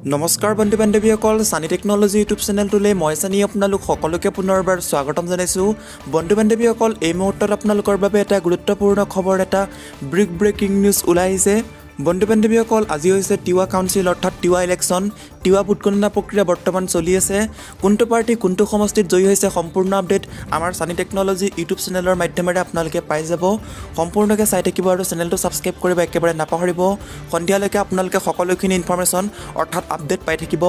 নমস্কাৰ বন্ধু বান্ধৱীসকল, সানি টেকনলজি ইউটিউব চেনেলটোলৈ মই সানি আপোনালোক সকলোকে পুনৰবাৰ স্বাগতম জনাইছোঁ। বন্ধু বান্ধৱীসকল, এই মুহূৰ্তত আপোনালোকৰ বাবে এটা গুৰুত্বপূৰ্ণ খবৰ, এটা ব্ৰেকিং নিউজ ওলাই আহিছে। বন্ধু বান্ধৱীসকল, আজি হৈছে টিৱা কাউন্সিল অৰ্থাৎ টিৱা ইলেকশ্যন। টিৱা ভোটগণনা প্ৰক্ৰিয়া বৰ্তমান চলি আছে। কোনটো পাৰ্টি কোনটো সমষ্টিত জয়ী হৈছে সম্পূৰ্ণ আপডেট আমাৰ সানি টেকনলজি ইউটিউব চেনেলৰ মাধ্যমেৰে আপোনালোকে পাই যাব। সম্পূৰ্ণকৈ চাই থাকিব আৰু চেনেলটো ছাবস্ক্ৰাইব কৰিব একেবাৰে নাপাহৰিব। সন্ধিয়ালৈকে আপোনালোকে সকলোখিনি ইনফৰ্মেশ্যন অৰ্থাৎ আপডেট পাই থাকিব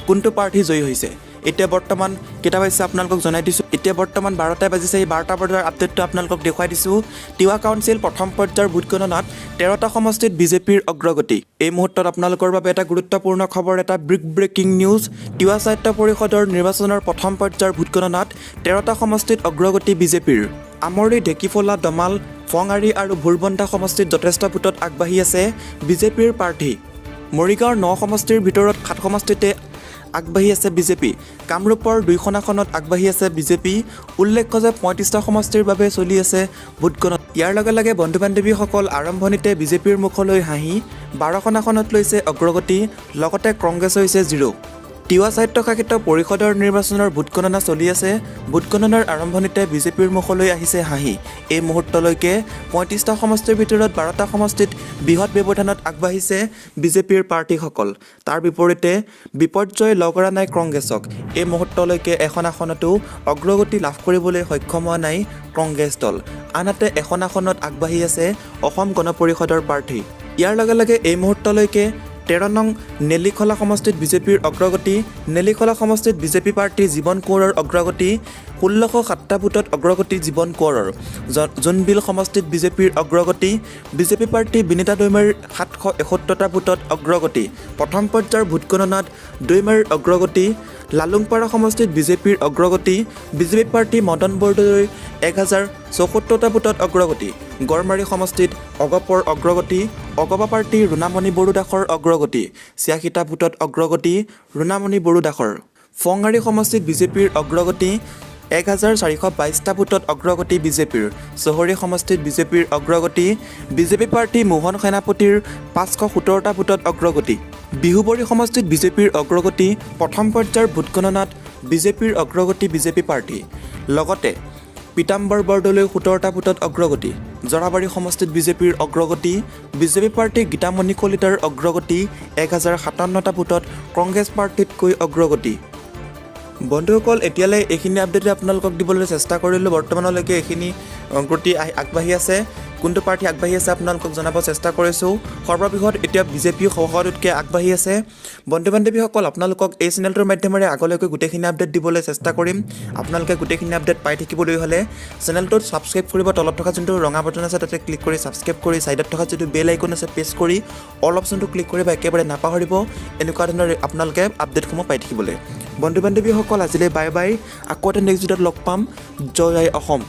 কোনটো পাৰ্টি জয়ী হৈছে। এতিয়া বৰ্তমান কেইটা বাজিছে আপোনালোকক জনাই দিছোঁ। এতিয়া বৰ্তমান 12টা বাজিছে। এই 12টা বজাৰ আপডেটটো আপোনালোকক দেখুৱাই দিছোঁ। টিৱা কাউন্সিল প্ৰথম পৰ্যায়ৰ ভোটগণনাত 13টা সমষ্টিত বিজেপিৰ অগ্ৰগতি। এই মুহূৰ্তত আপোনালোকৰ বাবে এটা গুৰুত্বপূৰ্ণ খবৰ, এটা ব্ৰেকিং নিউজ। টিৱা স্বায়ত্ত পৰিষদৰ নিৰ্বাচনৰ প্ৰথম পৰ্যায়ৰ ভোটগণনাত 13টা সমষ্টিত অগ্ৰগতি বিজেপিৰ। আমৰি, ঢেকিফলা, দমাল, ফঙাৰী আৰু ভোৰবন্ধা সমষ্টিত যথেষ্ট ভোটত আগবাঢ়ি আছে বিজেপিৰ প্ৰাৰ্থী। মৰিগাঁৱৰ 9 সমষ্টিৰ ভিতৰত 7 সমষ্টিতে আগবাঢ়ি আছে বিজেপি। কামৰূপৰ 2খন আসনত আগবাঢ়ি আছে বিজেপি। উল্লেখ্য যে 35টা সমষ্টিৰ বাবে চলি আছে ভোটগণনা। ইয়াৰ লগে লগে বন্ধু বান্ধৱীসকল, আৰম্ভণিতে বিজেপিৰ মুখলৈ হাঁহি 12খন আসনত লৈছে অগ্ৰগতি, লগতে কংগ্ৰেছ হৈছে 0। টিৱা স্বায়ত্তশাসিত পৰিষদৰ নিৰ্বাচনৰ ভোটগণনা চলি আছে। ভোটগণনাৰ আৰম্ভণিতে বিজেপিৰ মুখলৈ আহিছে হাঁহি। এই মুহূৰ্তলৈকে 35টা সমষ্টিৰ ভিতৰত 12টা সমষ্টিত বৃহৎ ব্যৱধানত আগবাঢ়িছে বিজেপিৰ প্ৰাৰ্থীসকল। তাৰ বিপৰীতে বিপৰ্যয় লগ কৰা নাই কংগ্ৰেছক। এই মুহূৰ্তলৈকে এখন আসনতো অগ্ৰগতি লাভ কৰিবলৈ সক্ষম হোৱা নাই কংগ্ৰেছ দল। আনহাতে এখন আসনত আগবাঢ়ি আছে অসম গণ পৰিষদৰ প্ৰাৰ্থী। ইয়াৰ লগে লগে এই মুহূৰ্তলৈকে 13 নং নেলিখলা সমষ্টিত বিজেপিৰ অগ্ৰগতি। নেলিখলা সমষ্টিত বিজেপি প্ৰাৰ্থী জীৱন কোঁৱৰৰ অগ্ৰগতি। 1607টা ভোটত অগ্ৰগতি জীৱন কোঁৱৰৰ। জোনবিল সমষ্টিত বিজেপিৰ অগ্ৰগতি। বিজেপি প্ৰাৰ্থী বিনীতা দৈমাৰীৰ 771টা ভোটত অগ্ৰগতি। প্ৰথম পৰ্যায়ৰ ভোটগণনাত দৈমাৰীৰ অগ্ৰগতি। লালুংপাৰা সমষ্টিত বিজেপিৰ অগ্ৰগতি। বিজেপি প্ৰাৰ্থী মদন বৰদলৈৰ 1074টা ভোটত অগ্ৰগতি। গড়মাৰী সমষ্টিত অগপৰ অগ্ৰগতি। অগপা প্ৰাৰ্থী ৰুণামণি বড়োদাসৰ অগ্ৰগতি। 86টা ভোটত অগ্ৰগতি ৰুণামণি বড়োদাসৰ। ফঙাৰী সমষ্টিত বিজেপিৰ অগ্ৰগতি। 1422টা ভোটত অগ্ৰগতি বিজেপিৰ। চহৰী সমষ্টিত বিজেপিৰ অগ্ৰগতি। বিজেপি প্ৰাৰ্থী মোহন সেনাপতিৰ 517টা ভোটত অগ্ৰগতি। বিহুবৰী সমষ্টিত বিজেপিৰ অগ্ৰগতি। প্ৰথম পৰ্যায়ৰ ভোটগণনাত বিজেপিৰ অগ্ৰগতি বিজেপি প্ৰাৰ্থী। লগতে পীতাম্বৰ বৰদলৈ 17টা ভোটত অগ্ৰগতি। জৰাবাৰী সমষ্টিত বিজেপিৰ অগ্ৰগতি। বিজেপি প্ৰাৰ্থী গীতামণি কলিতাৰ অগ্ৰগতি 1057টা ভোটত কংগ্ৰেছ প্ৰাৰ্থীতকৈ অগ্ৰগতি। বন্ধুসকল, এতিয়ালৈ এইখিনি আপডেট আপোনালোকক দিবলৈ চেষ্টা কৰিলোঁ। বৰ্তমানলৈকে এইখিনি অগ্ৰগতি আগবাঢ়ি আছে। কোনটো প্ৰাৰ্থী আগবাঢ়ি আছে আপোনালোকক জনাব চেষ্টা কৰিছোঁ। সৰ্ববৃহৎ এতিয়া বিজেপি সহযোগতকৈ আগবাঢ়ি আছে। বন্ধু বান্ধৱীসকল, আপোনালোকক এই চেনেলটোৰ মাধ্যমেৰে আগলৈকে গোটেইখিনি আপডেট দিবলৈ চেষ্টা কৰিম। আপোনালোকে গোটেইখিনি আপডেট পাই থাকিবলৈ হ'লে চেনেলটোত ছাবস্ক্ৰাইব কৰিব। তলত থকা যোনটো ৰঙা বটন আছে তাতে ক্লিক কৰি ছাবস্ক্ৰাইব কৰি ছাইডত থকা যিটো বেল আইকন আছে প্ৰেছ কৰি অল অপশ্যনটো ক্লিক কৰিব একেবাৰে নাপাহৰিব, এনেকুৱা ধৰণৰ আপোনালোকে আপডেটসমূহ পাই থাকিবলৈ। বন্ধু বান্ধৱীসকল, আজিলৈ বাই বাই। আকৌ এটা নেক্সট ভিডিঅ'ত লগ পাম। জয় অসম।